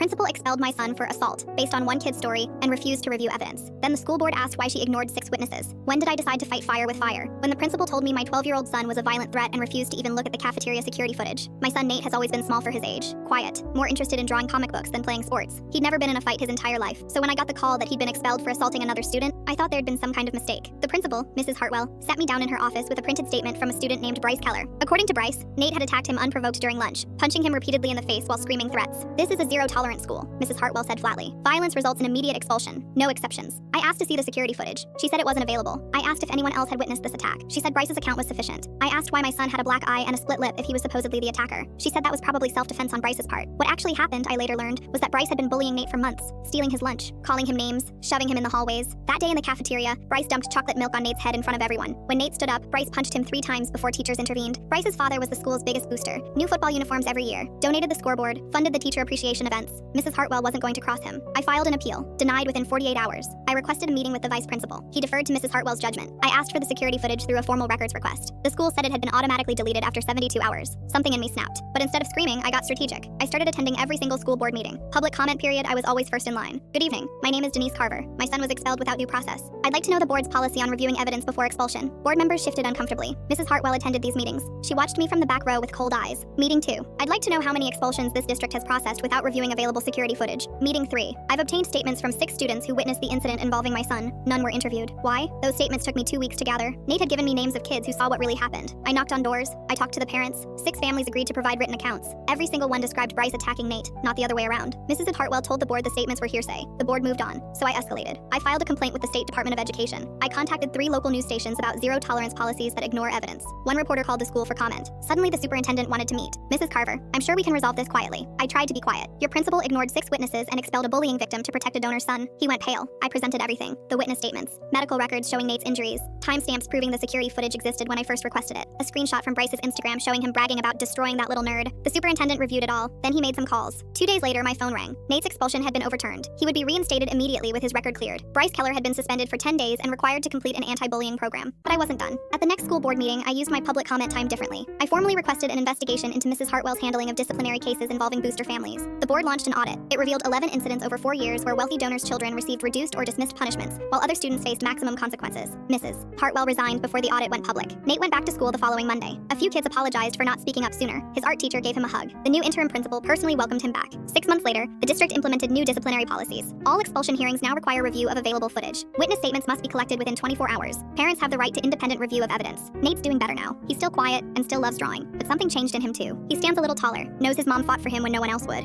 principal expelled my son for assault based on one kid's story and refused to review evidence. Then the school board asked why she ignored 6 witnesses. When did I decide to fight fire with fire? When the principal told me my 12-year-old son was a violent threat and refused to even look at the cafeteria security footage. My son Nate has always been small for his age, quiet, more interested in drawing comic books than playing sports. He'd never been in a fight his entire life, so when I got the call that he'd been expelled for assaulting another student, I thought there'd been some kind of mistake. The principal, Mrs. Hartwell, sat me down in her office with a printed statement from a student named Bryce Keller. According to Bryce, Nate had attacked him unprovoked during lunch, punching him repeatedly in the face while screaming threats. This is a zero-tolerance school, Mrs. Hartwell said flatly. Violence results in immediate expulsion, no exceptions. I asked to see the security footage. She said it wasn't available. I asked if anyone else had witnessed this attack. She said Bryce's account was sufficient. I asked why my son had a black eye and a split lip if he was supposedly the attacker. She said that was probably self-defense on Bryce's part. What actually happened, I later learned, was that Bryce had been bullying Nate for months, stealing his lunch, calling him names, shoving him in the hallways. That day in the cafeteria, Bryce dumped chocolate milk on Nate's head in front of everyone. When Nate stood up, Bryce punched him 3 times before teachers intervened. Bryce's father was the school's biggest booster. New football uniforms every year, donated the scoreboard, funded the teacher appreciation events. Mrs. Hartwell wasn't going to cross him. I filed an appeal, denied within 48 hours. I requested a meeting with the vice principal. He deferred to Mrs. Hartwell's judgment. I asked for the security footage through a formal records request. The school said it had been automatically deleted after 72 hours. Something in me snapped. But instead of screaming, I got strategic. I started attending every single school board meeting. Public comment period, I was always first in line. Good evening. My name is Denise Carver. My son was expelled without due process. I'd like to know the board's policy on reviewing evidence before expulsion. Board members shifted uncomfortably. Mrs. Hartwell attended these meetings. She watched me from the back row with cold eyes. Meeting 2. I'd like to know how many expulsions this district has processed without reviewing available security footage. Meeting 3. I've obtained statements from 6 students who witnessed the incident involving my son. None were interviewed. Why? Those statements took me 2 weeks to gather. Nate had given me names of kids who saw what really happened. I knocked on doors. I talked to the parents. 6 families agreed to provide written accounts. Every single one described Bryce attacking Nate, not the other way around. Mrs. Hartwell told the board the statements were hearsay. The board moved on, so I escalated. I filed a complaint with the State Department of Education. I contacted 3 local news stations about zero-tolerance policies that ignore evidence. One reporter called the school for comment. Suddenly, the superintendent wanted to meet. Mrs. Carver, I'm sure we can resolve this quietly. I tried to be quiet. Your principal ignored 6 witnesses and expelled a bullying victim to protect a donor's son. He went pale. I presented everything. The witness statements, medical records showing Nate's injuries, timestamps proving the security footage existed when I first requested it, a screenshot from Bryce's Instagram showing him bragging about destroying that little nerd. The superintendent reviewed it all. Then he made some calls. 2 days later, my phone rang. Nate's expulsion had been overturned. He would be reinstated immediately with his record cleared. Bryce Keller had been suspended for 10 days and required to complete an anti-bullying program. But I wasn't done. At the next school board meeting, I used my public comment time differently. I formally requested an investigation into Mrs. Hartwell's handling of disciplinary cases involving booster families. The board launched an audit. It revealed 11 incidents over 4 years where wealthy donors' children received reduced or dismissed punishments, while other students faced maximum consequences. Mrs. Hartwell resigned before the audit went public. Nate went back to school the following Monday. A few kids apologized for not speaking up sooner. His art teacher gave him a hug. The new interim principal personally welcomed him back. 6 months later, the district implemented new disciplinary policies. All expulsion hearings now require review of available footage. Witness statements must be collected within 24 hours. Parents have the right to independent review of evidence. Nate's doing better now. He's still quiet and still loves drawing, but something changed in him too. He stands a little taller, knows his mom fought for him when no one else would.